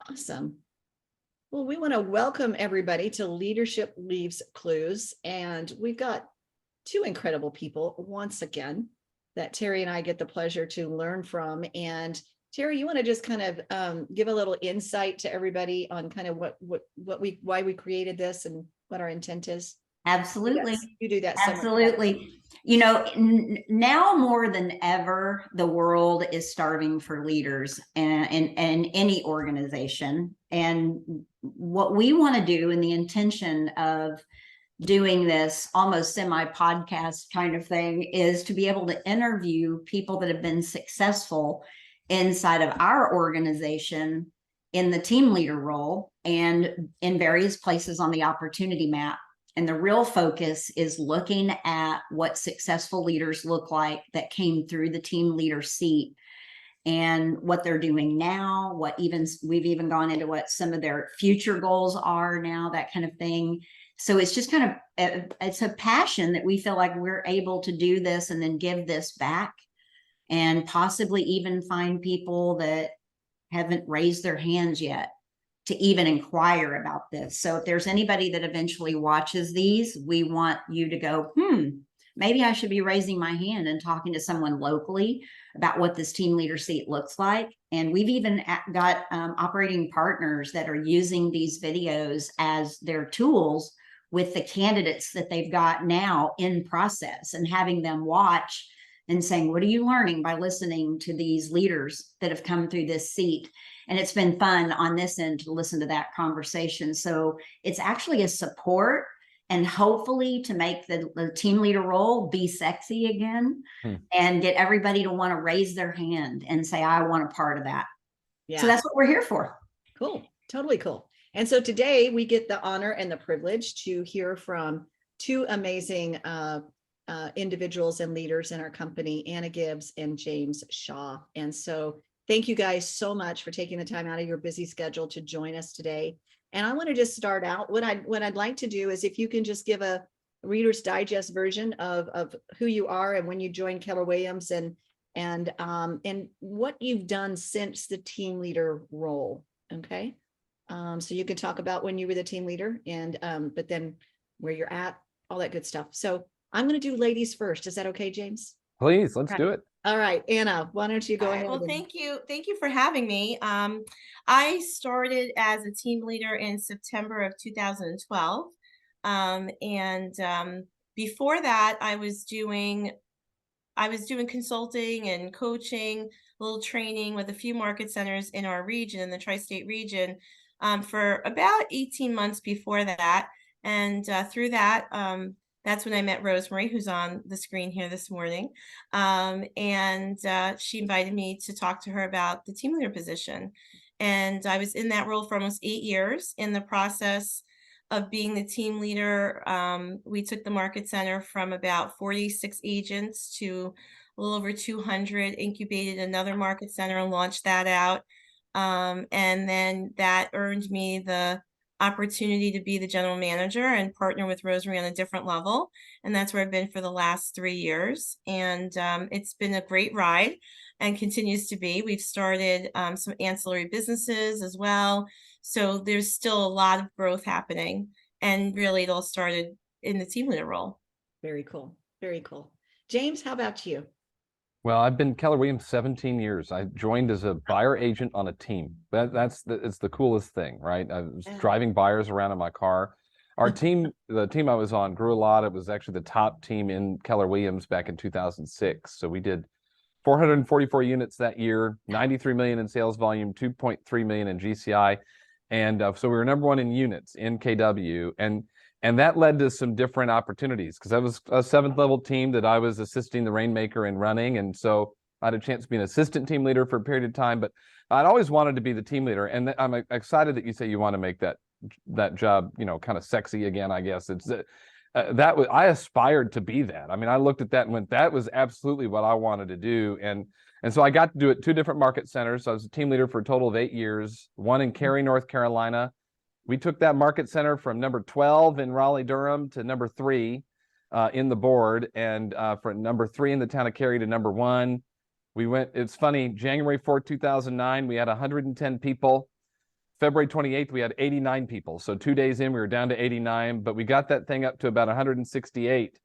Awesome. Well, we want to welcome everybody to Leadership Leaves Clues. And we've got two incredible people once again that Terry and I get the pleasure to learn from. And Terry, you want to just kind of give a little insight to everybody on kind of why we created this and what our intent is? Absolutely. You do that so much better. Absolutely. You know, now more than ever, the world is starving for leaders and any organization. And what we want to do, and the intention of doing this almost semi-podcast kind of thing, is to be able to interview people that have been successful inside of our organization in the team leader role and in various places on the opportunity map. And the real focus is looking at what successful leaders look like that came through the team leader seat and what they're doing now, we've even gone into what some of their future goals are now, that kind of thing. So it's just kind of, it's a passion that we feel like we're able to do this and then give this back, and possibly even find people that haven't raised their hands yet to even inquire about this. So if there's anybody that eventually watches these, we want you to go, maybe I should be raising my hand and talking to someone locally about what this team leader seat looks like. And we've even got operating partners that are using these videos as their tools with the candidates that they've got now in process, and having them watch and saying, what are you learning by listening to these leaders that have come through this seat? And it's been fun on this end to listen to that conversation. So it's actually a support, and hopefully to make the team leader role be sexy again, and get everybody to want to raise their hand and say, I want a part of that. Yeah. So that's what we're here for. Cool. Totally cool. And so today we get the honor and the privilege to hear from two amazing individuals and leaders in our company, Anna Gibbs and James Shaw. And so thank you guys so much for taking the time out of your busy schedule to join us today. And I want to just start out, what I'd like to do is if you can just give a Reader's Digest version of who you are and when you joined Keller Williams, and what you've done since the team leader role. Okay. So you can talk about when you were the team leader, and but then where you're at, all that good stuff. So I'm going to do ladies first. Is that okay, James? Please, let's do it. All right, Anna, why don't you go ahead? Well, thank you. Thank you for having me. I started as a team leader in September of 2012. Before that, I was doing consulting and coaching, a little training with a few market centers in our region, in the tri-state region, for about 18 months before that. And through that, that's when I met Rosemary, who's on the screen here this morning. She invited me to talk to her about the team leader position. And I was in that role for almost 8 years. In the process of being the team leader, we took the market center from about 46 agents to a little over 200, incubated another market center and launched that out. And then that earned me the opportunity to be the general manager and partner with Rosemary on a different level. And that's where I've been for the last 3 years. And it's been a great ride and continues to be. We've started some ancillary businesses as well. So there's still a lot of growth happening. And really, it all started in the team leader role. Very cool. Very cool. James, how about you? Well, I've been Keller Williams 17 years. I joined as a buyer agent on a team. It's the coolest thing, right? I was driving buyers around in my car. Our team, the team I was on, grew a lot. It was actually the top team in Keller Williams back in 2006. So we did 444 units that year, 93 million in sales volume, 2.3 million in GCI. And so we were number one in units in KW. And that led to some different opportunities, because I was a 7th level team that I was assisting the Rainmaker in running. And so I had a chance to be an assistant team leader for a period of time, but I'd always wanted to be the team leader. And I'm excited that you say you want to make that job, kind of sexy again, I guess. It's I aspired to be that. I mean, I looked at that and went, that was absolutely what I wanted to do. And so I got to do it 2 different market centers. So I was a team leader for a total of 8 years, one in Cary, North Carolina. We took that market center from number 12 in Raleigh-Durham to number 3 in the board, and from number 3 in the town of Cary to number 1. We went, it's funny, January 4th, 2009, we had 110 people. February 28th, we had 89 people. So 2 days in, we were down to 89, but we got that thing up to about 168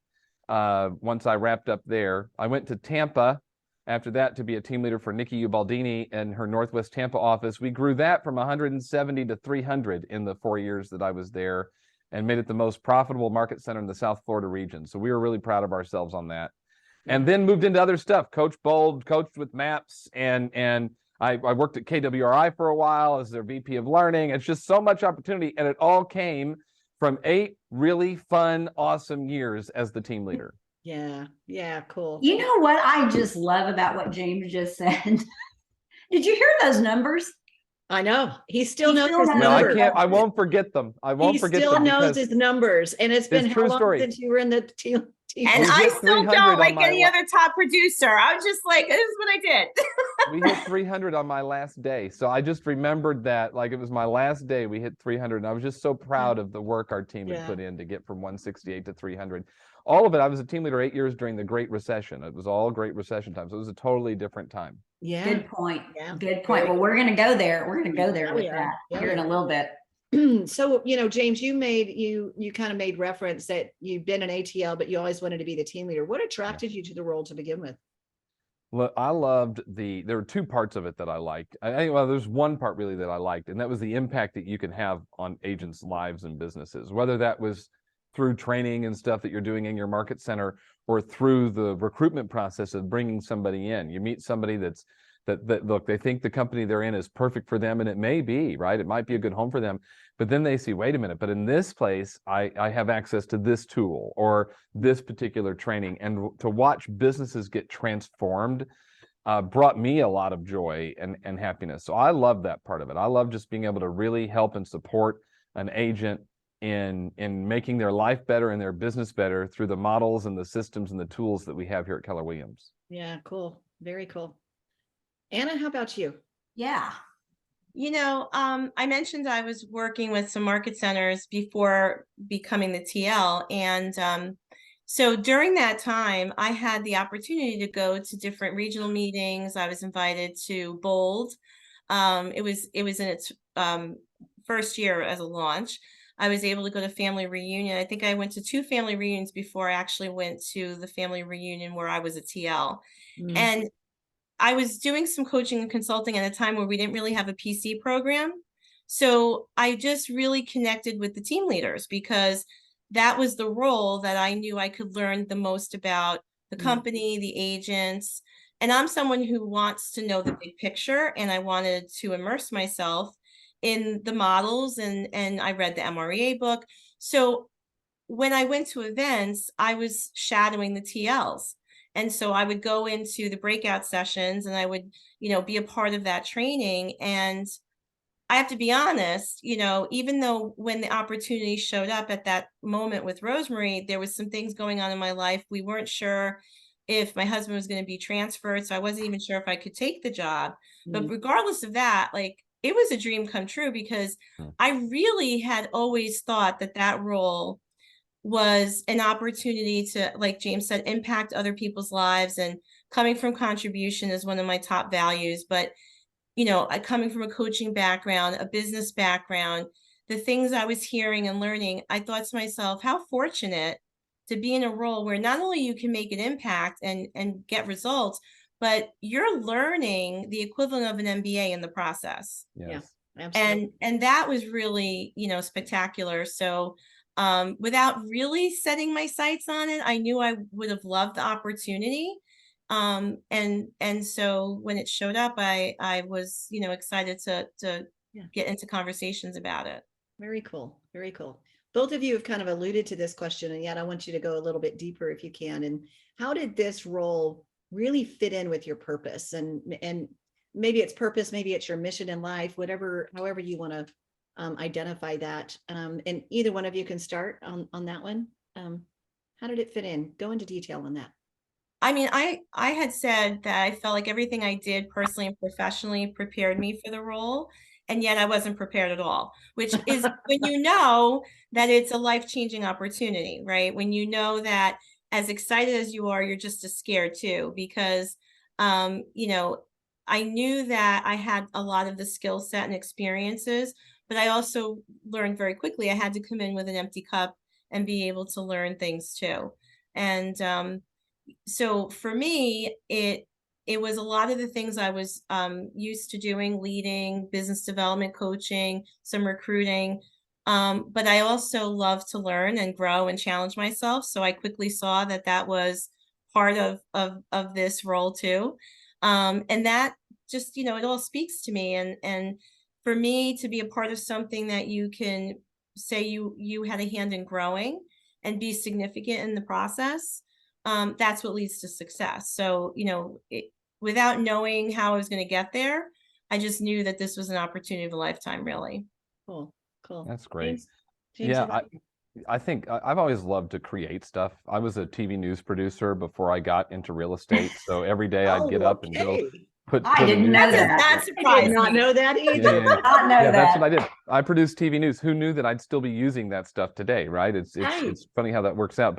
once I wrapped up there. I went to Tampa after that to be a team leader for Nikki Ubaldini and her Northwest Tampa office. We grew that from 170 to 300 in the 4 years that I was there, and made it the most profitable market center in the South Florida region. So we were really proud of ourselves on that. And then moved into other stuff. Coach Bold, coached with MAPS, and I worked at KWRI for a while as their VP of learning. It's just so much opportunity, and it all came from 8 really fun, awesome years as the team leader. Yeah. Yeah. Cool. You know what I just love about what James just said? Did you hear those numbers? I know. He still He knows still his knows No, I numbers. can't. I won't forget them. I won't He forget still them knows because his numbers. And it's been it's how true long story. since you were in the team? And We I hit still 300 don't on like my any other top producer. I was just like, this is what I did. we hit 300 on my last day. So I just remembered that like it was my last day. We hit 300, and I was just so proud of the work our team had put in to get from 168 to 300. All of it. I was a team leader 8 years during the Great Recession. It was all Great Recession time. So it was a totally different time. Yeah. Good point. Yeah. Good point. Well, we're going to go there. We're going to go there Yeah, with we are. that Yeah, here in we a are. little bit. So, James, you kind of made reference that you've been an ATL, but you always wanted to be the team leader. What attracted you to the role to begin with? Well, I loved there were 2 parts of it that I liked. Well, there's one part really that I liked, and that was the impact that you can have on agents' lives and businesses, whether that was through training and stuff that you're doing in your market center, or through the recruitment process of bringing somebody in. You meet somebody that look, they think the company they're in is perfect for them, and it may be, right? It might be a good home for them, but then they see, wait a minute, but in this place, I have access to this tool or this particular training. And to watch businesses get transformed brought me a lot of joy and happiness. So I love that part of it. I love just being able to really help and support an agent in making their life better and their business better through the models and the systems and the tools that we have here at Keller Williams. Yeah, cool. Very cool. Anna, how about you? Yeah. I mentioned I was working with some market centers before becoming the TL. And so during that time, I had the opportunity to go to different regional meetings. I was invited to Bold. It was in its first year as a launch. I was able to go to family reunion. I think I went to 2 family reunions before I actually went to the family reunion where I was a TL. Mm. And I was doing some coaching and consulting at a time where we didn't really have a PC program. So I just really connected with the team leaders because that was the role that I knew I could learn the most about the company, the agents. And I'm someone who wants to know the big picture, and I wanted to immerse myself in the models, and I read the MREA book. So when I went to events, I was shadowing the TLs. And so I would go into the breakout sessions and I would, be a part of that training. And I have to be honest, even though when the opportunity showed up at that moment with Rosemary, there was some things going on in my life. We weren't sure if my husband was going to be transferred. So I wasn't even sure if I could take the job. But regardless of that, it was a dream come true because I really had always thought that role was an opportunity to, like James said, impact other people's lives. And coming from contribution is one of my top values. But, coming from a coaching background, a business background, the things I was hearing and learning, I thought to myself, how fortunate to be in a role where not only you can make an impact and get results, but you're learning the equivalent of an MBA in the process. Yes. Yeah, absolutely. And that was really, spectacular. So without really setting my sights on it, I knew I would have loved the opportunity. And so when it showed up, I was, excited to get into conversations about it. Very cool. Very cool. Both of you have kind of alluded to this question, and yet I want you to go a little bit deeper if you can. And how did this role really fit in with your purpose? And maybe it's purpose, maybe it's your mission in life, however you want to identify that. And either one of you can start on that one. How did it fit in? Go into detail on that. I mean, I had said that I felt like everything I did personally and professionally prepared me for the role, and yet I wasn't prepared at all, which is when you know that it's a life-changing opportunity, right? When you know that as excited as you are, you're just as scared too, because, I knew that I had a lot of the skill set and experiences, but I also learned very quickly I had to come in with an empty cup and be able to learn things too. And so for me, it was a lot of the things I was used to doing, leading, business development, coaching, some recruiting. But I also love to learn and grow and challenge myself. So I quickly saw that that was part of this role too. And that just, you know, it all speaks to me. And for me to be a part of something that you can say you had a hand in growing and be significant in the process, that's what leads to success. So, you know, without knowing how I was going to get there, I just knew that this was an opportunity of a lifetime, really. Cool. Cool. That's great. James, Yeah, I think I've always loved to create stuff. I was a TV news producer before I got into real estate. So every day I'd get up and go put I a didn't news- know That that. does not I did surprise not me. know that Yeah, either. yeah, yeah. Not know Yeah, that's what I that. did. I produced TV news. Who knew that I'd still be using that stuff today, right? It's Right. funny how that works out.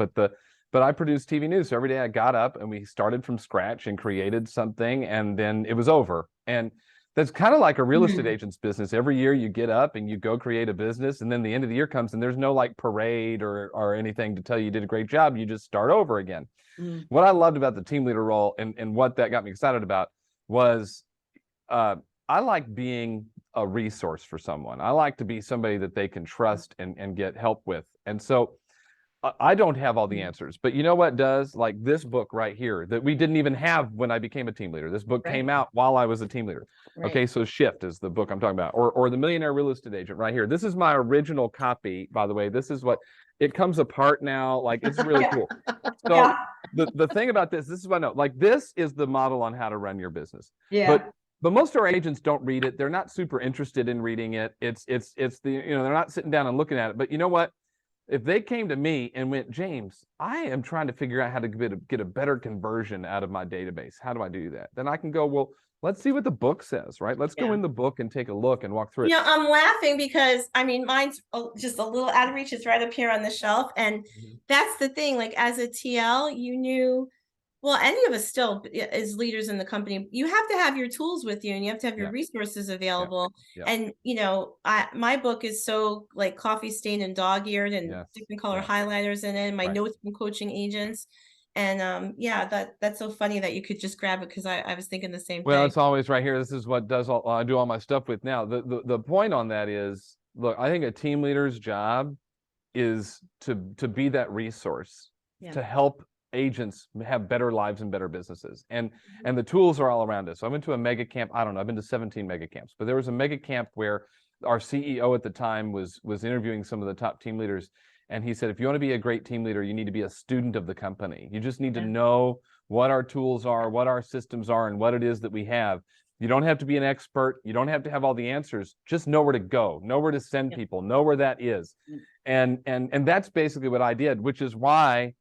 But I produced TV news. So every day I got up and we started from scratch and created something, and then it was over. And that's kind of like a real estate agent's business. Every year you get up and you go create a business, and then the end of the year comes and there's no like parade or anything to tell you did a great job. You just start over again. Mm. What I loved about the team leader role and what that got me excited about was I like being a resource for someone. I like to be somebody that they can trust and get help with. And so I don't have all the answers, but you know what does? Like this book right here that we didn't even have when I became a team leader. This book Right. came out while I was a team leader. Right. Okay, so Shift is the book I'm talking about, or The Millionaire Real Estate Agent right here. This is my original copy, by the way. This is what it comes apart now. Like it's really Yeah. cool. So Yeah. the thing about this is what I know. Like this is the model on how to run your business. Yeah. But most of our agents don't read it. They're not super interested in reading it. It's the, you know, they're not sitting down and looking at it. But you know what? If they came to me and went, James, I am trying to figure out how to get a better conversion out of my database. How do I do that? Then I can go, well, let's see what the book says, right? Let's go in the book and take a look and walk through it. You know, I'm laughing because I mean, mine's just a little out of reach. It's right up here on the shelf. And that's the thing, like as a TL, you knew, well, any of us still as leaders in the company, you have to have your tools with you and you have to have your Yeah. resources available. Yeah. And, you know, my book is so like coffee stained and dog-eared and Yes. different color Yeah. highlighters in it, my Right. notes from coaching agents. And yeah, that's so funny that you could just grab it because I was thinking the same Well, thing. it's always right here. This is what I do all my stuff with now. The point on that is, look, I think a team leader's job is to be that resource Yeah. to help agents have better lives and better businesses. And the tools are all around us. So I went to a mega camp. I don't know, I've been to 17 mega camps, but there was a mega camp where our CEO at the time was interviewing some of the top team leaders. And he said, if you want to be a great team leader, you need to be a student of the company. You just need to know what our tools are, what our systems are, and what it is that we have. You don't have to be an expert. You don't have to have all the answers. Just know where to go, know where to send people, know where that is. And that's basically what I did, which is why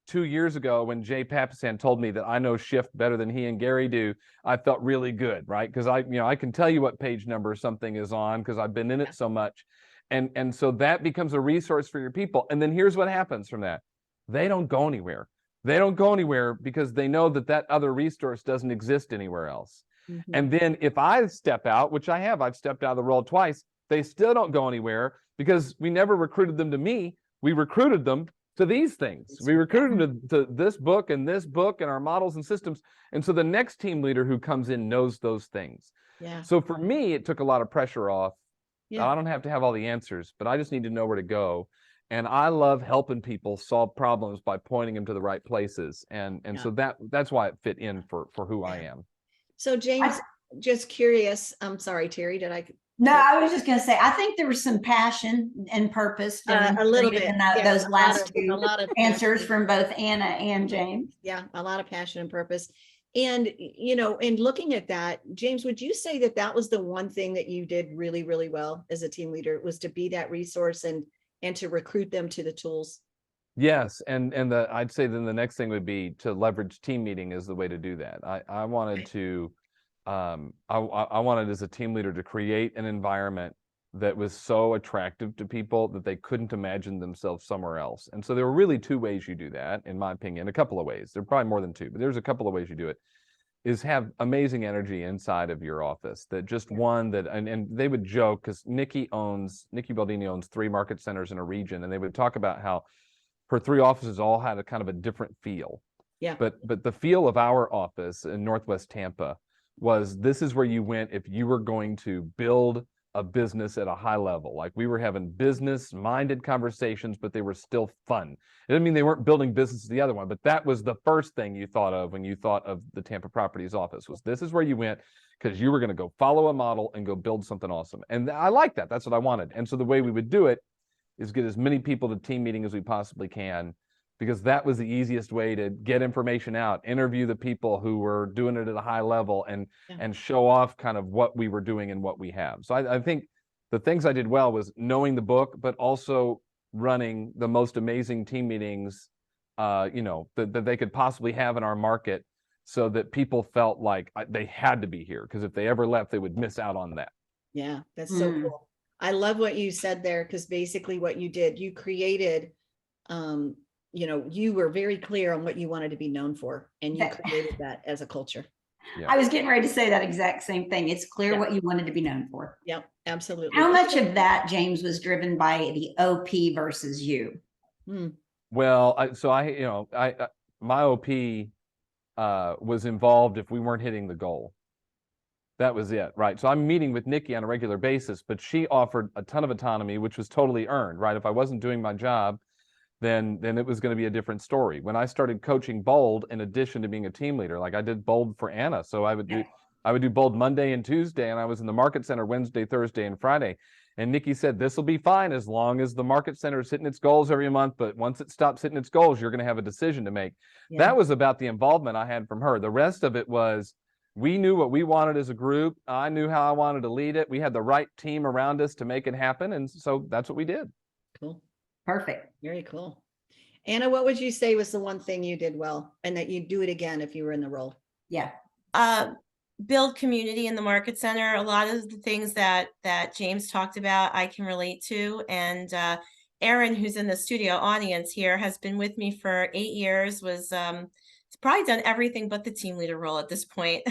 2 years ago, when Jay Papasan told me that I know Shift better than he and Gary do, I felt really good, right? Because I can tell you what page number something is on because I've been in it so much. And so that becomes a resource for your people. And then here's what happens from that. They don't go anywhere. They don't go anywhere because they know that that other resource doesn't exist anywhere else. And then if I step out, which I have, I've stepped out of the role twice, they still don't go anywhere because we never recruited them to me. We recruited them to these things. We recruited them to this book and our models and systems. And so the next team leader who comes in knows those things. Yeah. So for me, it took a lot of pressure off. Yeah. I don't have to have all the answers, but I just need to know where to go. And I love helping people solve problems by pointing them to the right places. And so that's why it fit in for who I am. So James, just curious, I'm sorry, Terry, did I? No, I was just going to say, I think there was some passion and purpose A little bit. in Yeah, those last two a lot of answers passion. from both Anna and James. Yeah, a lot of passion and purpose. And, you know, in looking at that, James, would you say that that was the one thing that you did really, really well as a team leader, was to be that resource and to recruit them to the tools? Yes, and I'd say then the next thing would be to leverage team meeting is the way to do that. I wanted to I wanted as a team leader to create an environment that was so attractive to people that they couldn't imagine themselves somewhere else. And so there were really two ways you do that, in my opinion, a couple of ways. There are probably more than two, but there's a couple of ways you do it. is have amazing energy inside of your office. That just one that, and they would joke, because Nikki Baldini owns 3 market centers in a region, and they would talk about how her 3 offices all had a kind of a different feel. Yeah. But the feel of our office in Northwest Tampa was, this is where you went if you were going to build a business at a high level. Like, we were having business-minded conversations, but they were still fun. It didn't mean they weren't building business the other one, but that was the first thing you thought of when you thought of the Tampa Properties office, was this is where you went because you were going to go follow a model and go build something awesome. And I like that. That's what I wanted. And so the way we would do it is get as many people to team meeting as we possibly can, because that was the easiest way to get information out, interview the people who were doing it at a high level, and show off kind of what we were doing and what we have. So I think the things I did well was knowing the book, but also running the most amazing team meetings, that they could possibly have in our market, so that people felt like they had to be here, because if they ever left, they would miss out on that. Yeah, that's so cool. I love what you said there, because basically what you did, you created, you were very clear on what you wanted to be known for, and you created that as a culture. Yeah. I was getting ready to say that exact same thing. It's clear what you wanted to be known for. Yep, absolutely. How much of that, James, was driven by the OP versus you? Well, my OP was involved if we weren't hitting the goal. That was it, right? So I'm meeting with Nikki on a regular basis, but she offered a ton of autonomy, which was totally earned, right? If I wasn't doing my job, then it was going to be a different story. When I started coaching Bold, in addition to being a team leader, like I did Bold for Anna, so I would do Bold Monday and Tuesday, and I was in the market center Wednesday, Thursday, and Friday. And Nikki said, this will be fine as long as the market center is hitting its goals every month, but once it stops hitting its goals, you're going to have a decision to make. That was about the involvement I had from her. The rest of it was, we knew what we wanted as a group. I knew how I wanted to lead it. We had the right team around us to make it happen, and so that's what we did. Cool. Perfect. Very cool. Anna, what would you say was the one thing you did well, and that you'd do it again if you were in the role? Yeah. Build community in the market center. A lot of the things that James talked about, I can relate to. And Erin, who's in the studio audience here, has been with me for 8 years, was probably done everything but the team leader role at this point.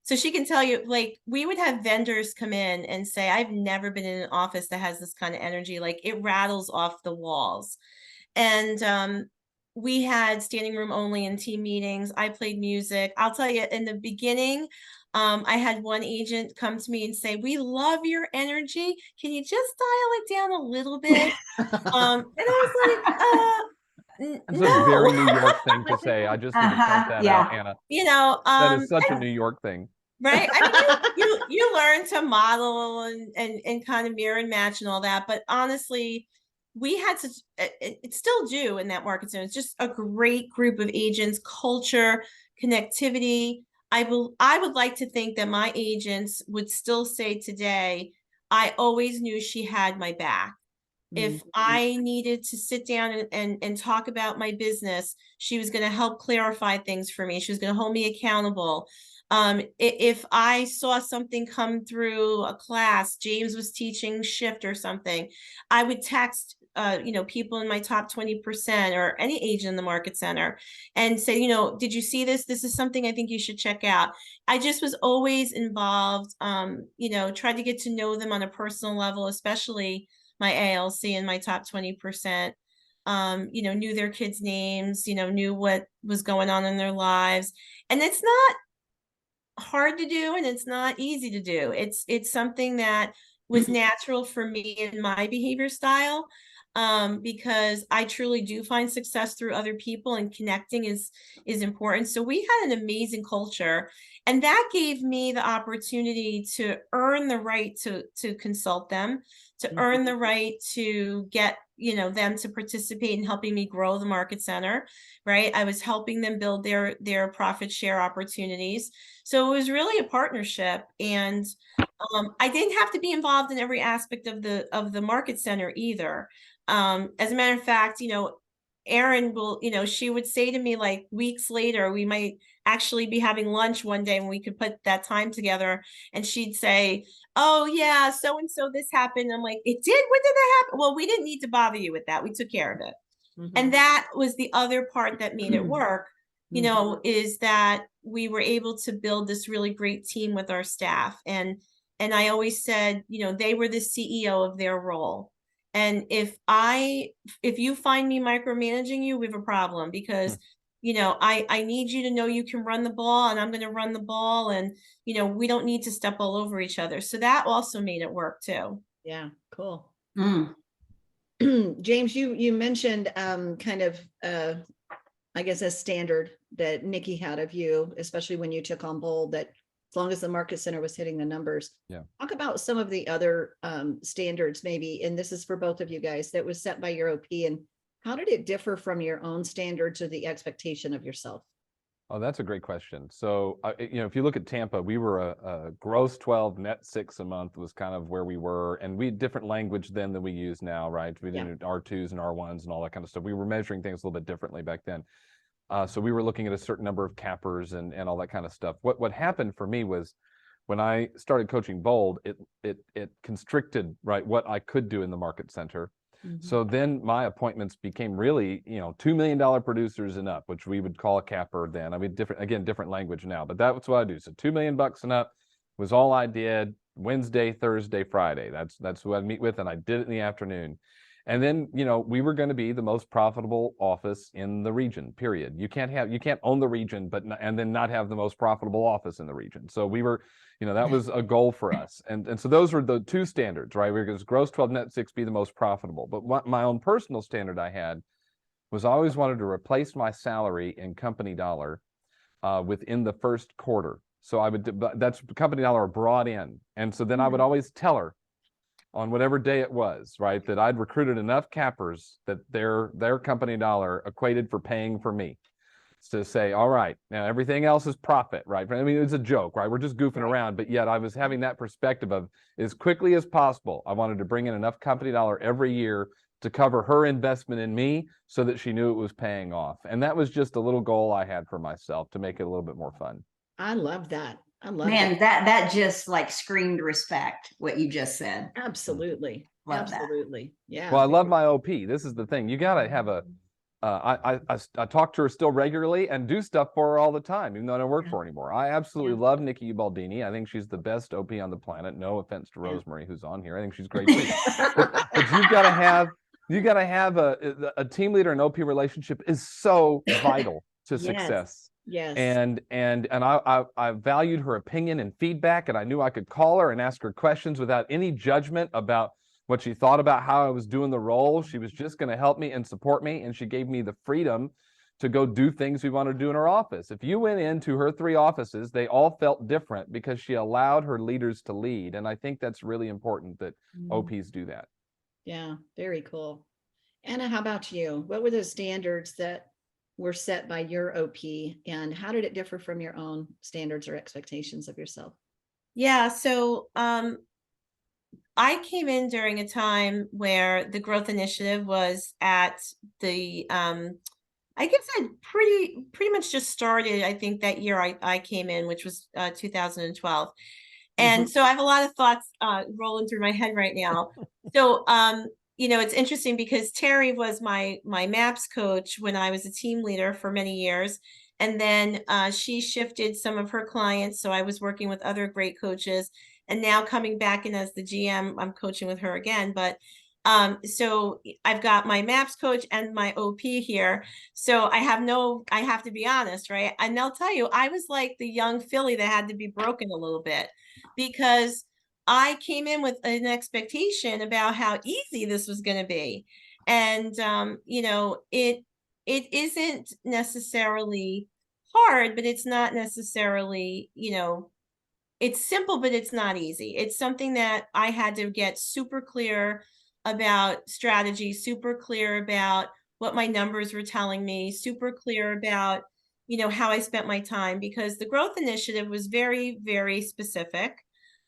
So she can tell you, like, we would have vendors come in and say, I've never been in an office that has this kind of energy. Like, it rattles off the walls. And we had standing room only in team meetings. I played music. I'll tell you, in the beginning, I had one agent come to me and say, we love your energy. Can you just dial it down a little bit? And I was like, That's no. a very New York thing to say. I just need to point that out, Anna. That is such a New York thing. Right. I mean, you learn to model and kind of mirror and match and all that. But honestly, we had such, it still do in that market center. It's just a great group of agents, culture, connectivity. I would like to think that my agents would still say today, I always knew she had my back. If I needed to sit down and talk about my business, she was going to help clarify things for me. She was going to hold me accountable. If I saw something come through a class, James was teaching shift or something, I would text, people in my top 20% or any agent in the market center and say, did you see this? This is something I think you should check out. I just was always involved, tried to get to know them on a personal level, especially my ALC and my top 20%, knew their kids' names, knew what was going on in their lives. And it's not hard to do, and it's not easy to do. It's something that was natural for me in my behavior style, because I truly do find success through other people, and connecting is important. So we had an amazing culture, and that gave me the opportunity to earn the right to consult them, to earn the right to get them to participate in helping me grow the market center, right? I was helping them build their profit share opportunities. So it was really a partnership, and I didn't have to be involved in every aspect of the market center either. As a matter of fact, Erin will, she would say to me, like, weeks later, we might actually be having lunch one day and we could put that time together, and she'd say, oh yeah, so and so this happened. I'm like, it did? When did that happen? Well, we didn't need to bother you with that. We took care of it. And that was the other part that made it work, you know, is that we were able to build this really great team with our staff. And I always said, you know, they were the CEO of their role. And if you find me micromanaging you, we have a problem, because you know, I need you to know you can run the ball, and I'm going to run the ball, and you know, we don't need to step all over each other. So that also made it work too. Yeah, cool. Mm. James, you mentioned kind of I guess a standard that Nikki had of you, especially when you took on Bold, that as long as the market center was hitting the numbers. Yeah. Talk about some of the other standards maybe, and this is for both of you guys, that was set by your OP, and how did it differ from your own standards or the expectation of yourself? Oh, that's a great question. So, you know, if you look at Tampa, we were a gross 12, net 6 a month was kind of where we were. And we had different language then than we use now, right? We did R2s and R1s and all that kind of stuff. We were measuring things a little bit differently back then. So we were looking at a certain number of cappers and all that kind of stuff. What happened for me was when I started coaching Bold, it constricted, right, what I could do in the market center. So then my appointments became really, you know, $2 million producers and up, which we would call a capper then. I mean, different language now, but that's what I do. So $2 million and up was all I did Wednesday, Thursday, Friday. That's who I'd meet with, and I did it in the afternoon. And then, you know, we were going to be the most profitable office in the region, period. You can't own the region, and then not have the most profitable office in the region. So we were, you know, that was a goal for us. And so those were the two standards, right? We were going to gross 12, net 6, be the most profitable. But what my own personal standard I had was I always wanted to replace my salary in company dollar within the first quarter. So I would, that's company dollar brought in. And so then I would always tell her, on whatever day it was, right, that I'd recruited enough cappers that their company dollar equated for paying for me. To say, all right, now everything else is profit, right? I mean, it's a joke, right? We're just goofing around, but yet I was having that perspective of, as quickly as possible, I wanted to bring in enough company dollar every year to cover her investment in me so that she knew it was paying off. And that was just a little goal I had for myself to make it a little bit more fun. I love that. I love Man, that just like screamed respect, what you just said. Absolutely. Love that. Absolutely. Yeah. Well, I love my OP. This is the thing. You got to have a, I talk to her still regularly and do stuff for her all the time, even though I don't work for her anymore. I absolutely love Nikki Ubaldini. I think she's the best OP on the planet. No offense to Rosemary, who's on here. I think she's great too. but you've got to have a team leader and OP relationship is so vital to success. Yes. And I valued her opinion and feedback, and I knew I could call her and ask her questions without any judgment about what she thought about how I was doing the role. She was just going to help me and support me, and she gave me the freedom to go do things we wanted to do in her office. If you went into her 3 offices, they all felt different because she allowed her leaders to lead. And I think that's really important that OPs do that. Yeah, very cool. Anna, how about you? What were the standards that were set by your OP, and how did it differ from your own standards or expectations of yourself? Yeah, so I came in during a time where the growth initiative was at the I guess I pretty much just started, I think, that year I came in, which was 2012. And so I have a lot of thoughts rolling through my head right now. So you know, it's interesting because Terry was my MAPS coach when I was a team leader for many years. And then she shifted some of her clients. So I was working with other great coaches. And now coming back in as the GM, I'm coaching with her again. But so I've got my MAPS coach and my OP here. So I have to be honest, right? And they'll tell you, I was like the young filly that had to be broken a little bit, because I came in with an expectation about how easy this was going to be. And, you know, it isn't necessarily hard, but it's not necessarily, you know, it's simple, but it's not easy. It's something that I had to get super clear about strategy, super clear about what my numbers were telling me, super clear about, you know, how I spent my time, because the growth initiative was very, very specific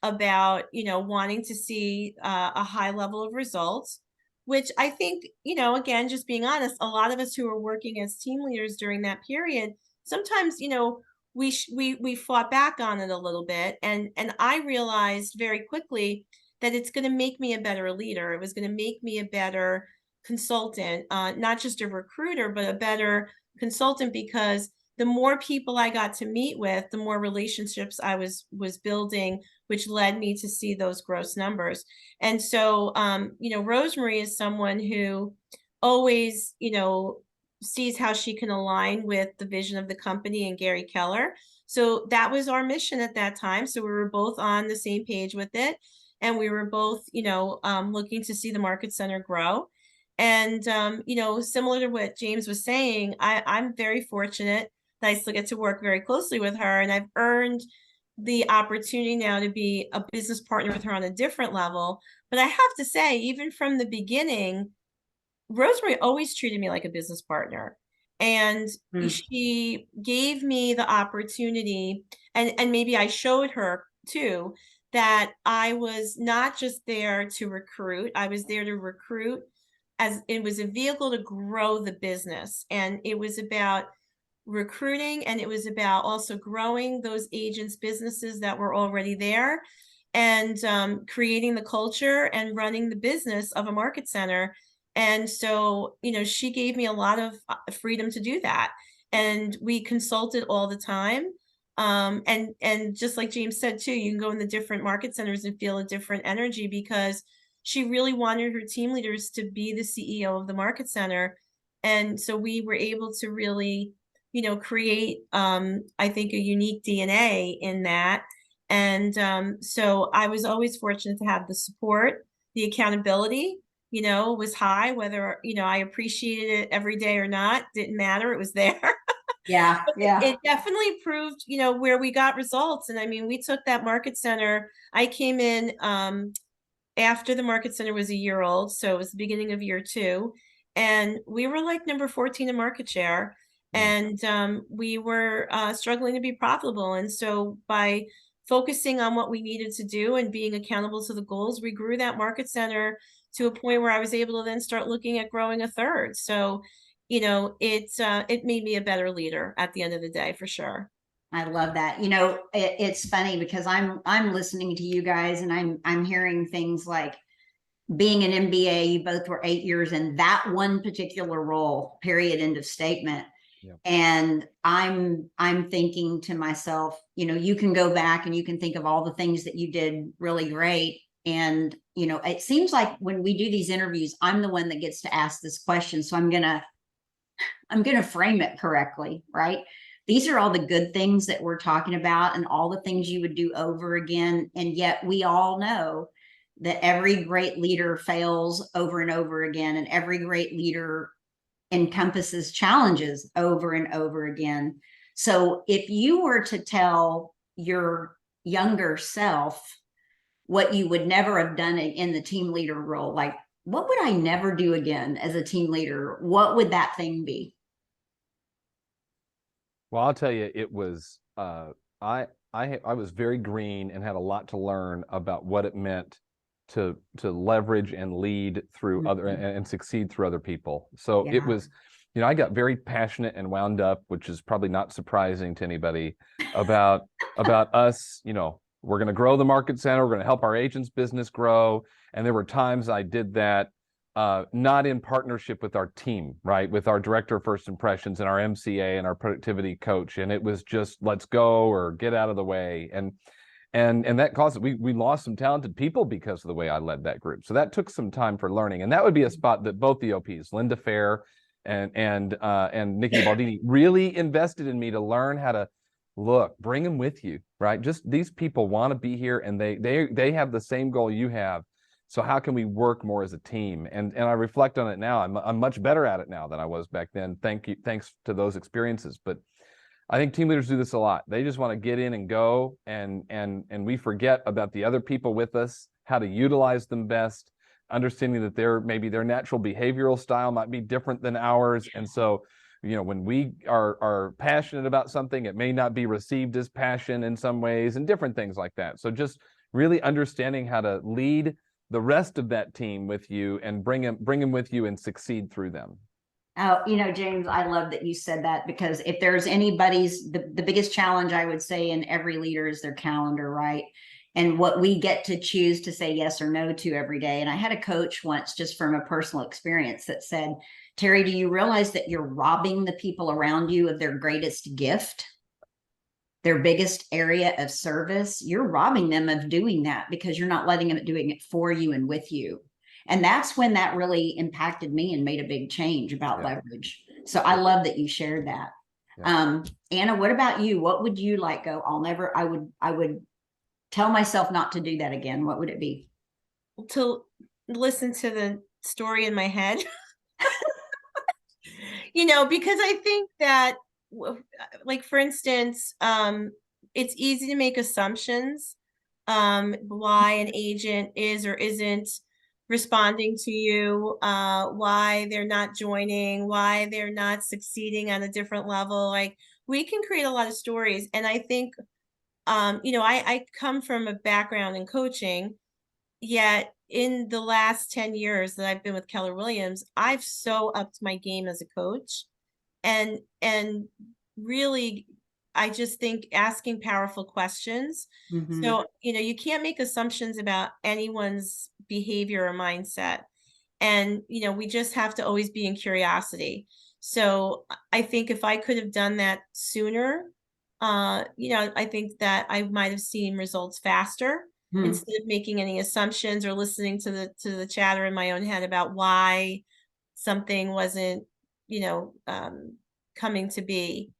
about, you know, wanting to see a high level of results, which I think, you know, again, just being honest, a lot of us who were working as team leaders during that period, sometimes, you know, we fought back on it a little bit. And I realized very quickly that it's going to make me a better leader. It was going to make me a better consultant, not just a recruiter, but a better consultant, because the more people I got to meet with, the more relationships I was building, which led me to see those gross numbers. And so, you know, Rosemary is someone who always, you know, sees how she can align with the vision of the company and Gary Keller. So that was our mission at that time. So we were both on the same page with it. And we were both, you know, looking to see the market center grow. And, you know, similar to what James was saying, I'm very fortunate that I still get to work very closely with her. And I've earned the opportunity now to be a business partner with her on a different level. But I have to say, even from the beginning, Rosemary always treated me like a business partner. And she gave me the opportunity, and maybe I showed her too, that I was not just there to recruit, I was there to recruit as it was a vehicle to grow the business. And it was about recruiting, and it was about also growing those agents' businesses that were already there, and creating the culture and running the business of a market center. And so, you know, she gave me a lot of freedom to do that. And we consulted all the time. And just like James said too, you can go in the different market centers and feel a different energy, because she really wanted her team leaders to be the CEO of the market center. And so we were able to really, you know, create, I think, a unique DNA in that. And so I was always fortunate to have the support, the accountability, you know, was high, whether, you know, I appreciated it every day or not, didn't matter, it was there. Yeah, yeah. It definitely proved, you know, where we got results. And I mean, we took that market center, I came in after the market center was a year old, so it was the beginning of year 2, and we were like number 14 in market share. And we were struggling to be profitable. And so by focusing on what we needed to do and being accountable to the goals, we grew that market center to a point where I was able to then start looking at growing a third. So, you know, it made me a better leader at the end of the day, for sure. I love that. You know, it's funny because I'm listening to you guys, and I'm hearing things like being an MBA, you both were 8 years in that one particular role, period, end of statement. Yep. And I'm thinking to myself, you know, you can go back and you can think of all the things that you did really great. And, you know, it seems like when we do these interviews, I'm the one that gets to ask this question. So I'm gonna frame it correctly, right? These are all the good things that we're talking about and all the things you would do over again. And yet we all know that every great leader fails over and over again. And every great leader encompasses challenges over and over again. So if you were to tell your younger self what you would never have done in the team leader role, like, what would I never do again as a team leader? What would that thing be? Well, I'll tell you, it was I was very green and had a lot to learn about what it meant to leverage and lead through other and succeed through other people. So it was, you know, I got very passionate and wound up, which is probably not surprising to anybody, about us, you know, we're going to grow the market center, we're going to help our agents' business grow. And there were times I did that not in partnership with our team, right? With our director of first impressions and our MCA and our productivity coach. And it was just, let's go or get out of the way. And that caused, we lost some talented people because of the way I led that group. So that took some time for learning. And that would be a spot that both the OPs, Linda Fair and Nikki Baldini, really invested in me to learn how to bring them with you, right? Just these people want to be here, and they have the same goal you have. So how can we work more as a team? And I reflect on it now. I'm much better at it now than I was back then. Thanks to those experiences. But I think team leaders do this a lot. They just want to get in and go, and we forget about the other people with us, how to utilize them best, understanding that maybe their natural behavioral style might be different than ours. And so, you know, when we are passionate about something, it may not be received as passion in some ways, and different things like that. So just really understanding how to lead the rest of that team with you and bring them with you and succeed through them. Oh, you know, James, I love that you said that, because if there's anybody's, the biggest challenge I would say in every leader is their calendar, right? and what we get to choose to say yes or no to every day. And I had a coach once, just from a personal experience, that said, Terry, do you realize that you're robbing the people around you of their greatest gift, their biggest area of service? You're robbing them of doing that because you're not letting them doing it for you and with you. And that's when that really impacted me and made a big change about leverage. So I love that you shared that. Anna, what about you? What would you like go? I would tell myself not to do that again. What would it be? To listen to the story in my head. Because I think that, like, for instance, it's easy to make assumptions, why an agent is or isn't responding to you, why they're not joining, why they're not succeeding on a different level. Like, we can create a lot of stories. And I think, I come from a background in coaching, yet in the last 10 years that I've been with Keller Williams, I've so upped my game as a coach. And really, I just think asking powerful questions. Mhm. So, you can't make assumptions about anyone's behavior or mindset. And, we just have to always be in curiosity. So I think if I could have done that sooner, I think that I might have seen results faster instead of making any assumptions or listening to the chatter in my own head about why something wasn't, coming to be.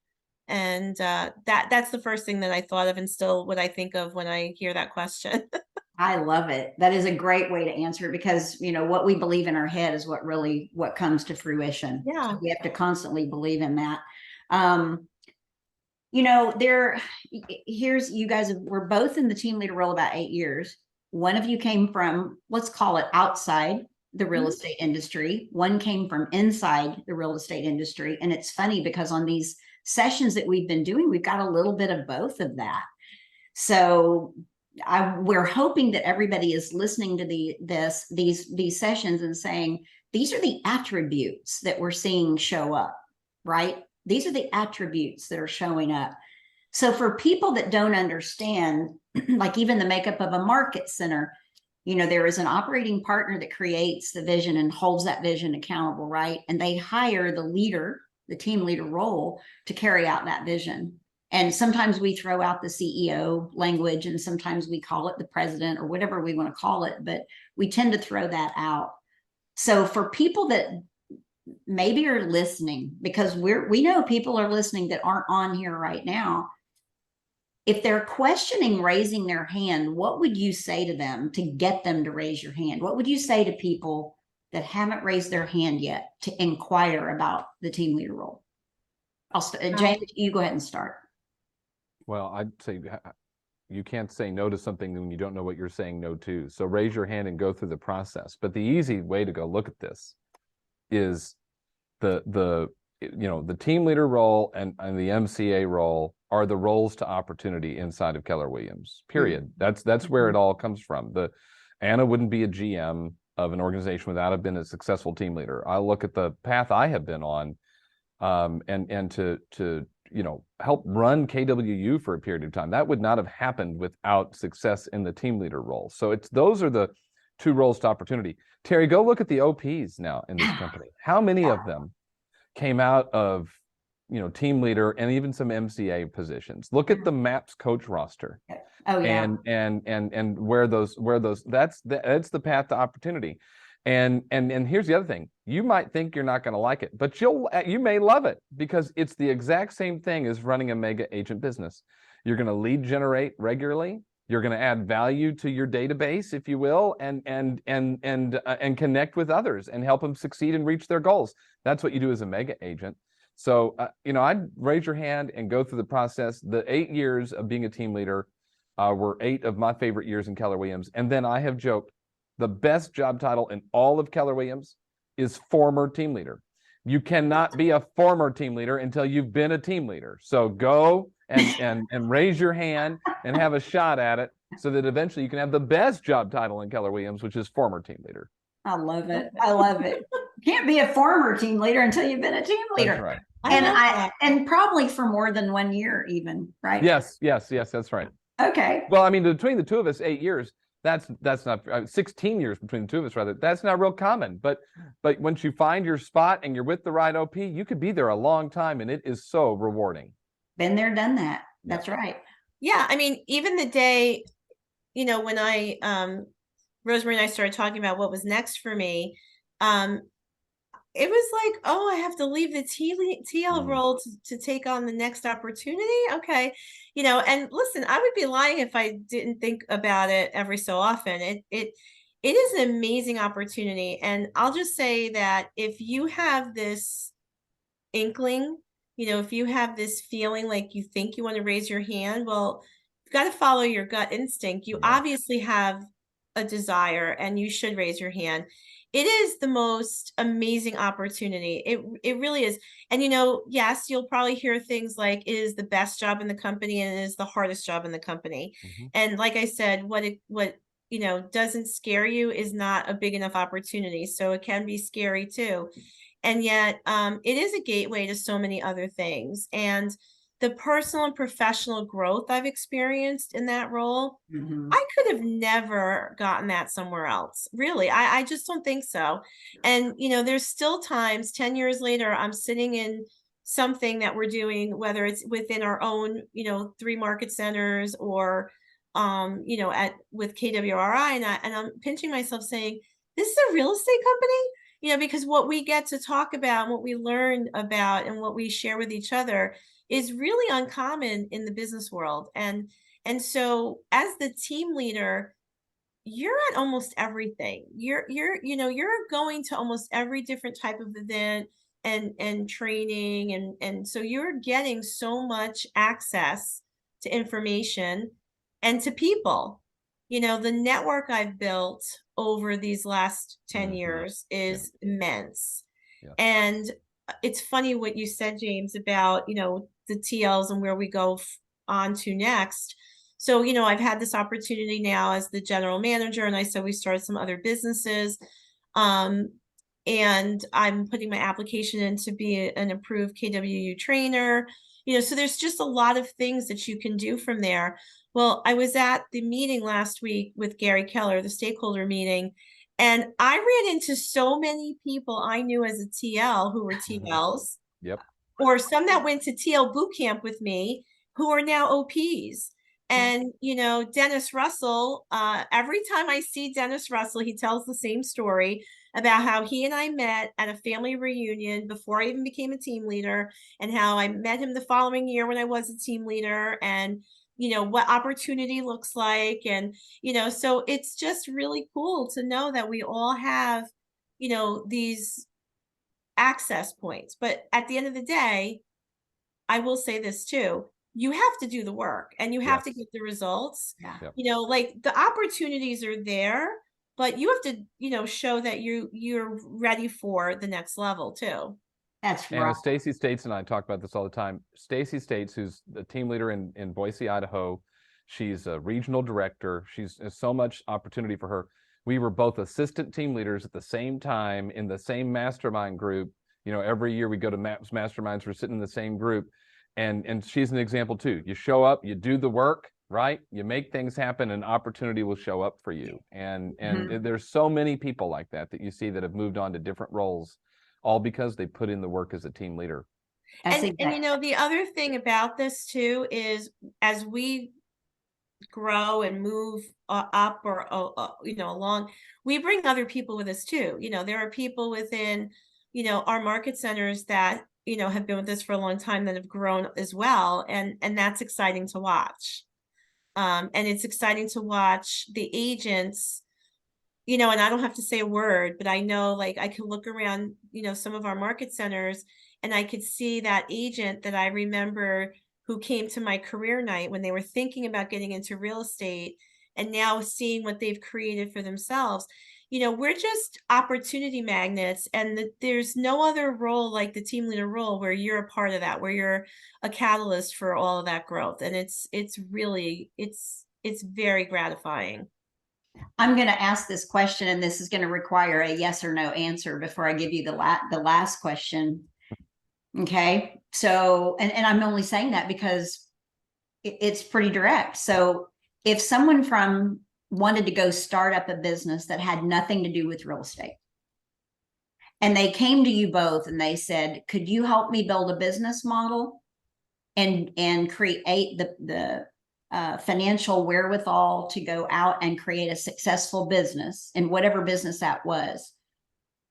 And that's the first thing that I thought of, and still what I think of when I hear that question. I love it. That is a great way to answer it, because what we believe in our head is what comes to fruition. Yeah. So we have to constantly believe in that. Here's, you guys were both in the team leader role about 8 years. One of you came from, let's call it, outside the real estate industry. One came from inside the real estate industry. And it's funny because on these sessions that we've been doing, we've got a little bit of both of that. So we're hoping that everybody is listening to these sessions and saying, these are the attributes that we're seeing show up, right? These are the attributes that are showing up. So for people that don't understand, like even the makeup of a market center, there is an operating partner that creates the vision and holds that vision accountable, right? And they hire the leader, the team leader role, to carry out that vision. And sometimes we throw out the CEO language, and sometimes we call it the president or whatever we want to call it, but we tend to throw that out. So for people that maybe are listening, because we know people are listening that aren't on here right now, if they're questioning raising their hand, what would you say to them to get them to raise your hand? What would you say to people that haven't raised their hand yet to inquire about the team leader role? James, you go ahead and start. Well, I'd say you can't say no to something when you don't know what you're saying no to. So raise your hand and go through the process. But the easy way to go look at this is the team leader role and the MCA role are the roles to opportunity inside of Keller Williams, period. That's where it all comes from. Anna wouldn't be a GM of an organization without have been a successful team leader. I look at the path I have been on, and to help run KWU for a period of time. That would not have happened without success in the team leader role. So those are the two roles to opportunity. Terry, go look at the OPs now in this company. How many of them came out of team leader and even some MCA positions? Look at the MAPS coach roster. Oh yeah. And where those that's the path to opportunity. And here's the other thing. You might think you're not going to like it, but you may love it, because it's the exact same thing as running a mega agent business. You're going to lead generate regularly. You're going to add value to your database, if you will, and connect with others and help them succeed and reach their goals. That's what you do as a mega agent. So, I'd raise your hand and go through the process. The 8 years of being a team leader were 8 of my favorite years in Keller Williams. And then I have joked, the best job title in all of Keller Williams is former team leader. You cannot be a former team leader until you've been a team leader. So go and raise your hand and have a shot at it, so that eventually you can have the best job title in Keller Williams, which is former team leader. I love it. I love it. You can't be a former team leader until you've been a team leader. That's right. And probably for more than 1 year even, right? Yes, that's right. Okay. Well, I mean, between the two of us, 8 years, that's not 16 years between the two of us, rather. That's not real common. But once you find your spot and you're with the right OP, you could be there a long time, and it is so rewarding. Been there, done that. Yeah. That's right. Yeah, I mean, even the day, when I Rosemary and I started talking about what was next for me, it was like, oh, I have to leave the TL role to take on the next opportunity. Okay. And listen, I would be lying if I didn't think about it every so often. It is an amazing opportunity. And I'll just say that if you have this inkling, if you have this feeling like you think you want to raise your hand, well, you've got to follow your gut instinct. You obviously have a desire and you should raise your hand. It is the most amazing opportunity. It really is. And yes, you'll probably hear things like it is the best job in the company and it is the hardest job in the company. And like I said, what doesn't scare you is not a big enough opportunity. So it can be scary too. And yet it is a gateway to so many other things. And the personal and professional growth I've experienced in that role, I could have never gotten that somewhere else. Really, I just don't think so. And, there's still times 10 years later, I'm sitting in something that we're doing, whether it's within our own, 3 market centers or, with KWRI, and I'm pinching myself saying, this is a real estate company? Because what we get to talk about, what we learn about, and what we share with each other is really uncommon in the business world. And so as the team leader, you're at almost everything. You're going to almost every different type of event and training. And so you're getting so much access to information and to people. The network I've built over these last 10 years is immense. And it's funny what you said, James, about, the TLs and where we go on to next. So, I've had this opportunity now as the general manager, and I said we started some other businesses. And I'm putting my application in to be an approved KWU trainer. So there's just a lot of things that you can do from there. Well, I was at the meeting last week with Gary Keller, the stakeholder meeting, and I ran into so many people I knew as a TL who were TLs. Yep. Or some that went to TL boot camp with me who are now OPs. And, Dennis Russell, every time I see Dennis Russell, he tells the same story about how he and I met at a family reunion before I even became a team leader, and how I met him the following year when I was a team leader, and, what opportunity looks like. And, so it's just really cool to know that we all have, these access points. But at the end of the day, I will say this too, you have to do the work and you have to get the results. Like the opportunities are there, but you have to, show that you're ready for the next level too. That's And right. as Stacy States and I talk about this all the time, Stacy States, who's the team leader in Boise, Idaho, she's a regional director. There's so much opportunity for her. We were both assistant team leaders at the same time in the same mastermind group. Every year we go to masterminds, we're sitting in the same group. And she's an example too. You show up, you do the work, right? You make things happen, and opportunity will show up for you. And there's so many people like that you see that have moved on to different roles, all because they put in the work as a team leader. And the other thing about this too is as we grow and move up or along, we bring other people with us too. There are people within our market centers that have been with us for a long time that have grown as well, and that's exciting to watch. And it's exciting to watch the agents, and I don't have to say a word, but I know, like, I can look around some of our market centers and I could see that agent that I remember who came to my career night when they were thinking about getting into real estate, and now seeing what they've created for themselves. We're just opportunity magnets, and there's no other role like the team leader role where you're a part of that, where you're a catalyst for all of that growth. And it's really, it's very gratifying. I'm going to ask this question, and this is going to require a yes or no answer before I give you the last question. Okay. So, and I'm only saying that because it's pretty direct. So if someone wanted to go start up a business that had nothing to do with real estate, and they came to you both and they said, could you help me build a business model and create the financial wherewithal to go out and create a successful business, in whatever business that was,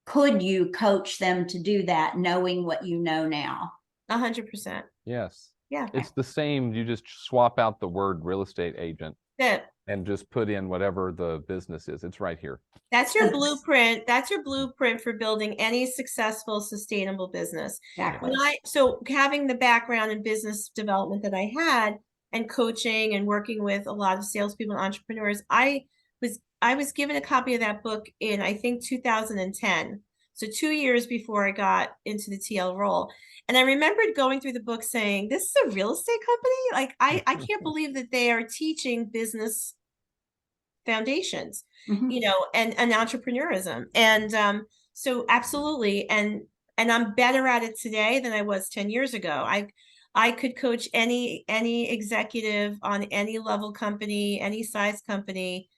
could you coach them to do that, knowing what you know now? 100%. Yes. Yeah. It's the same. You just swap out the word real estate agent Yeah. and just put in whatever the business is. It's right here. That's your blueprint. That's your blueprint for building any successful, sustainable business. Exactly. So having the background in business development that I had, and coaching and working with a lot of salespeople and entrepreneurs, I was given a copy of that book in, I think, 2010. So 2 years before I got into the TL role. And I remembered going through the book saying, this is a real estate company? Like, I can't believe that they are teaching business foundations, you know, and entrepreneurism. And so absolutely. And I'm better at it today than I was 10 years ago. I could coach any executive on any level company, any size company,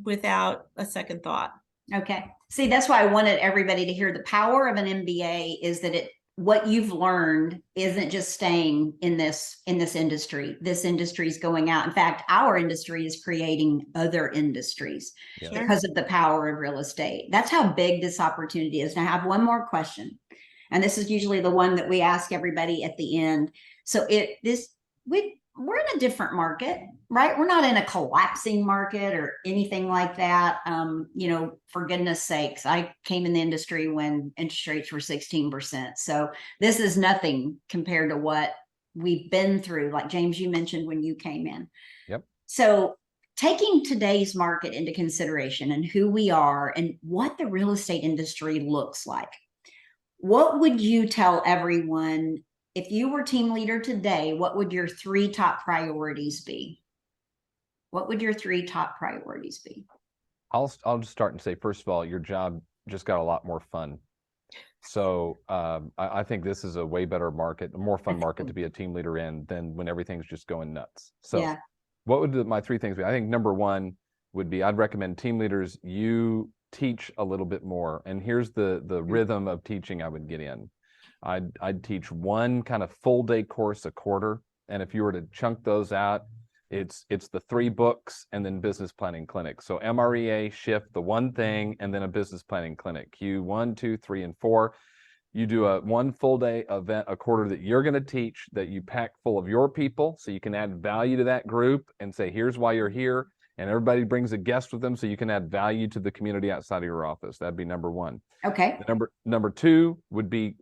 without a second thought. Okay. See, that's why I wanted everybody to hear the power of an MBA is that what you've learned isn't just staying in this industry. This industry is going out. In fact, our industry is creating other industries because of the power of real estate. That's how big this opportunity is. Now I have one more question. And this is usually the one that we ask everybody at the end. So we're in a different market, right? We're not in a collapsing market or anything like that. You know, for goodness sakes, I came in the industry when interest rates were 16%. So this is nothing compared to what we've been through. Like James, you mentioned when you came in. Yep. So taking today's market into consideration and who we are and what the real estate industry looks like, what would you tell everyone? If you were team leader today, what would your 3 top priorities be? What would your 3 top priorities be? I'll just start and say, first of all, your job just got a lot more fun. So I think this is a way better market, a more fun market to be a team leader in than when everything's just going nuts. So what would my 3 things be? I think number 1 would be, I'd recommend team leaders, you teach a little bit more. And here's the rhythm of teaching I would get in. I'd teach 1 kind of full day course a quarter. And if you were to chunk those out, it's the 3 books and then business planning clinic. So MREA, shift, the 1 thing, and then a business planning clinic. Q1, 2, 3, and 4. You do a 1 full day event a quarter that you're going to teach, that you pack full of your people so you can add value to that group and say, here's why you're here. And everybody brings a guest with them so you can add value to the community outside of your office. That'd be number 1. Okay. Number 2 would be,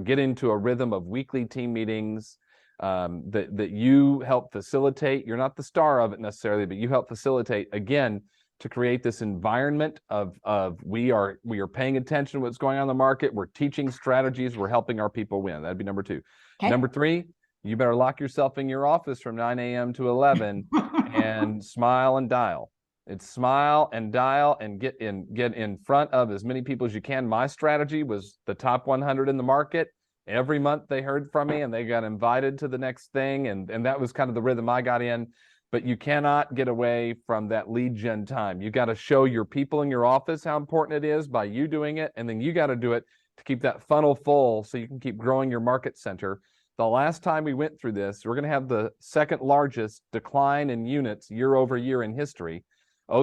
get into a rhythm of weekly team meetings that you help facilitate. You're not the star of it necessarily, but you help facilitate, again, to create this environment of we are paying attention to what's going on in the market. We're teaching strategies. We're helping our people win. That'd be number 2. Okay. Number 3, you better lock yourself in your office from 9 a.m. to 11 and smile and dial. It's smile and dial and get in front of as many people as you can. My strategy was the top 100 in the market. Every month they heard from me and they got invited to the next thing. And that was kind of the rhythm I got in. But you cannot get away from that lead gen time. You got to show your people in your office how important it is by you doing it. And then you got to do it to keep that funnel full so you can keep growing your market center. The last time we went through this, we're going to have the 2nd largest decline in units year over year in history.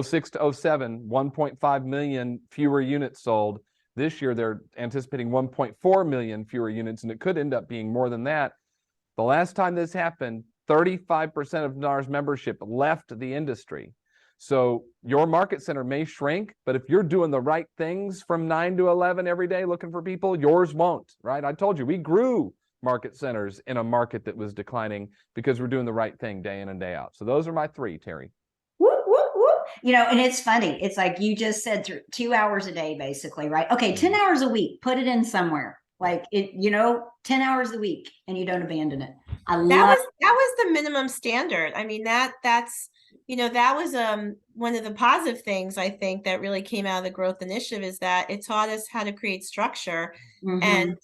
06 to 07, 1.5 million fewer units sold. This year, they're anticipating 1.4 million fewer units, and it could end up being more than that. The last time this happened, 35% of NAR's membership left the industry. So your market center may shrink, but if you're doing the right things from 9 to 11 every day looking for people, yours won't, right? I told you, we grew market centers in a market that was declining because we're doing the right thing day in and day out. So those are my 3, Terry. Whoop, whoop, whoop. And it's funny. It's like you just said, 2 hours a day, basically, right? Okay, 10 hours a week, put it in somewhere. Like 10 hours a week, and you don't abandon it. That was the minimum standard. I mean, that's that was one of the positive things I think that really came out of the growth initiative is that it taught us how to create structure. And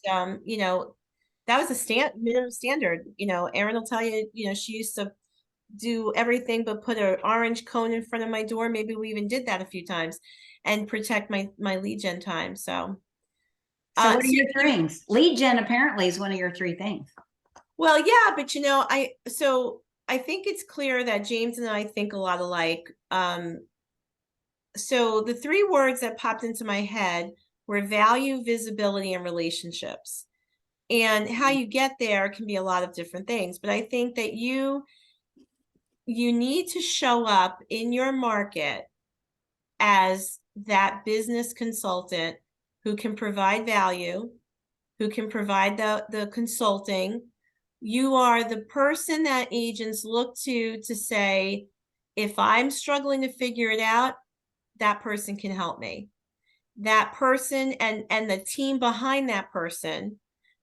that was a minimum standard. You know, Erin will tell you, you know, she used to do everything but put an orange cone in front of my door. Maybe we even did that a few times, and protect my lead gen time. So So what are your things? Lead gen apparently is one of your 3 things. well, yeah, but you know, I think it's clear that James and I think a lot alike. So the 3 words that popped into my head were value, visibility, and relationships. And how you get there can be a lot of different things, but I think that you need to show up in your market as that business consultant who can provide value, who can provide the consulting. You are the person that agents look to say, if I'm struggling to figure it out, that person can help me. That person and the team behind that person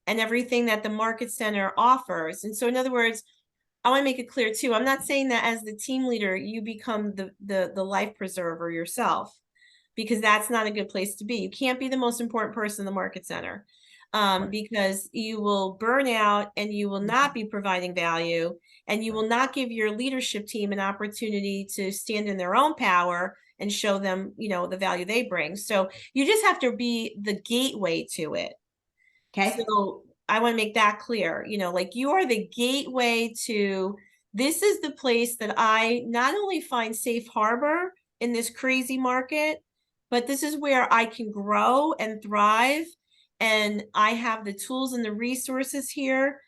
and everything that the market center offers. And so in other words, I want to make it clear too, I'm not saying that as the team leader, you become the life preserver yourself, because that's not a good place to be. You can't be the most important person in the market center, because you will burn out and you will not be providing value, and you will not give your leadership team an opportunity to stand in their own power and show them, you know, the value they bring. So you just have to be the gateway to it. Okay. So I want to make that clear, you know, like you are the gateway to, this is the place that I not only find safe harbor in this crazy market, but this is where I can grow and thrive. And I have the tools and the resources here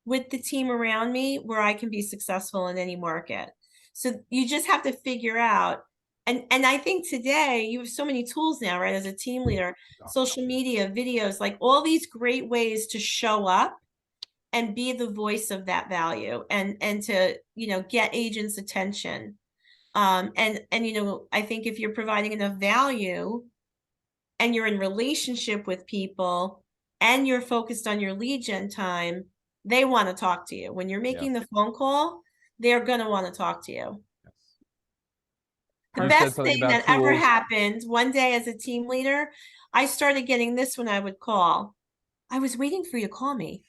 with the team around me where I can be successful in any market. So you just have to figure out, and I think today you have so many tools now, right? As a team leader, social media, videos, like all these great ways to show up and be the voice of that value, and to, you know, get agents' attention. And you know, I think if you're providing enough value and you're in relationship with people and you're focused on your lead gen time, they want to talk to you. When you're making the phone call, they're going to want to talk to you. The You said best something thing about that ever tools. happened one day as a team leader, I started getting this when I would call. I was waiting for you to call me.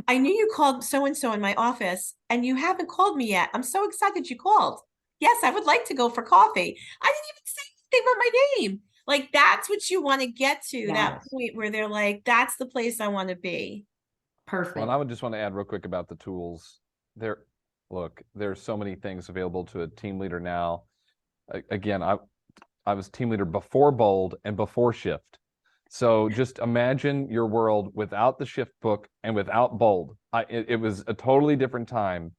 I knew you called so-and-so in my office and you haven't called me yet. I'm so excited you called. Yes, I would like to go for coffee. I didn't even say anything but my name. Like, that's what you want to get to, that point where they're like, that's the place I want to be. Perfect. Well, and I would just want to add real quick about the tools. Look, there's so many things available to a team leader now. Again, I was team leader before Bold and before Shift. So just imagine your world without the Shift book and without Bold. It was a totally different time.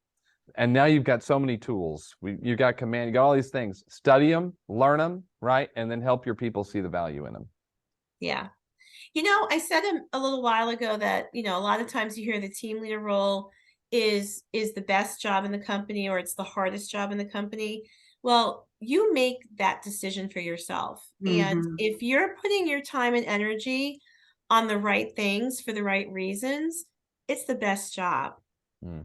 And now you've got so many tools. You got Command, you got all these things. Study them, learn them, right? And then help your people see the value in them. Yeah. You know, I said a little while ago that, you know, a lot of times you hear the team leader role is the best job in the company, or it's the hardest job in the company. Well, you make that decision for yourself. And if you're putting your time and energy on the right things for the right reasons, it's the best job.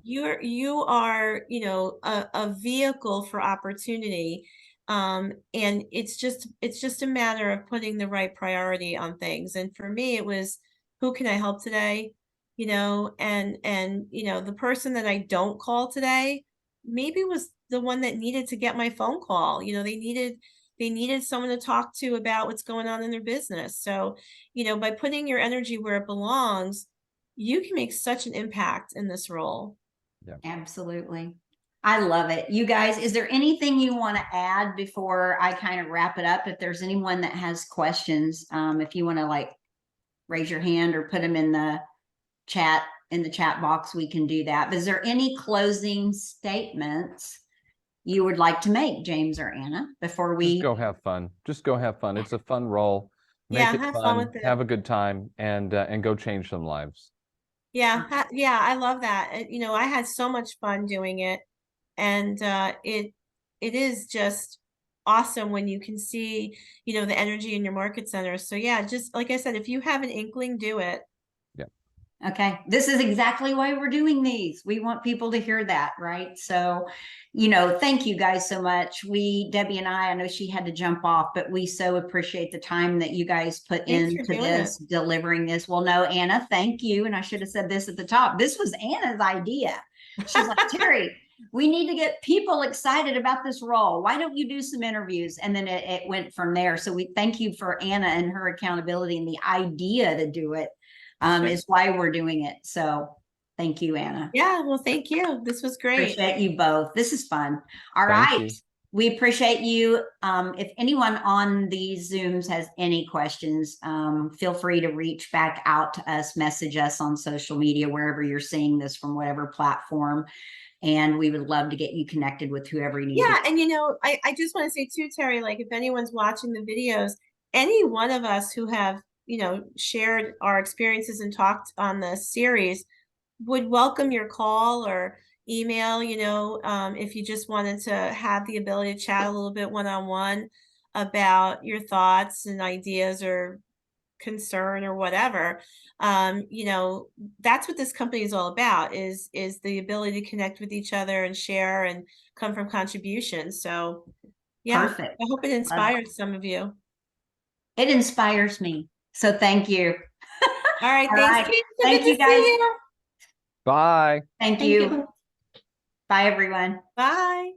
You are, you know, a vehicle for opportunity. And it's just a matter of putting the right priority on things. And for me, it was, who can I help today? You know, and you know, the person that I don't call today maybe was the one that needed to get my phone call. You know, they needed someone to talk to about what's going on in their business. So, you know, by putting your energy where it belongs, you can make such an impact in this role. Yeah. Absolutely. I love it. You guys, is there anything you want to add before I kind of wrap it up? If there's anyone that has questions, if you want to like raise your hand or put them in the chat box, we can do that. But is there any closing statements you would like to make, James or Anna, before we just go have fun? Just go have fun. It's a fun role. Make it have fun with it. Have a good time, and go change some lives. Yeah, I love that. You know, I had so much fun doing it, and it is just awesome when you can see, you know, the energy in your market centers. So yeah, just like I said, if you have an inkling, do it. Yeah. Okay. This is exactly why we're doing these. We want people to hear that, right? So, thank you guys so much. Debbie and I know she had to jump off, but we so appreciate the time that you guys put Thanks for into doing this, delivering this. Well, no, Anna, thank you. And I should have said this at the top. This was Anna's idea. She's like, Terry, we need to get people excited about this role. Why don't you do some interviews? And then it went from there. So we thank you for Anna and her accountability and the idea to do it. Sure. Is why we're doing it. So thank you, Anna. Yeah, well, thank you. This was great. Appreciate you both. This is fun. All Thank right. you. We appreciate you. If anyone on these Zooms has any questions, feel free to reach back out to us, message us on social media, wherever you're seeing this from, whatever platform. And we would love to get you connected with whoever you need. Yeah, and I just want to say too, Terry, like if anyone's watching the videos, any one of us who have, shared our experiences and talked on the series would welcome your call or email, if you just wanted to have the ability to chat a little bit one-on-one about your thoughts and ideas or concern or whatever. That's what this company is all about, is the ability to connect with each other and share and come from contributions. So yeah, Perfect. I hope it inspires some of you. It inspires me. So thank you. All right. All Thanks. right. Kate. So Thank good you, to see guys. you. Bye. Thank Thank you. you. Bye, everyone. Bye.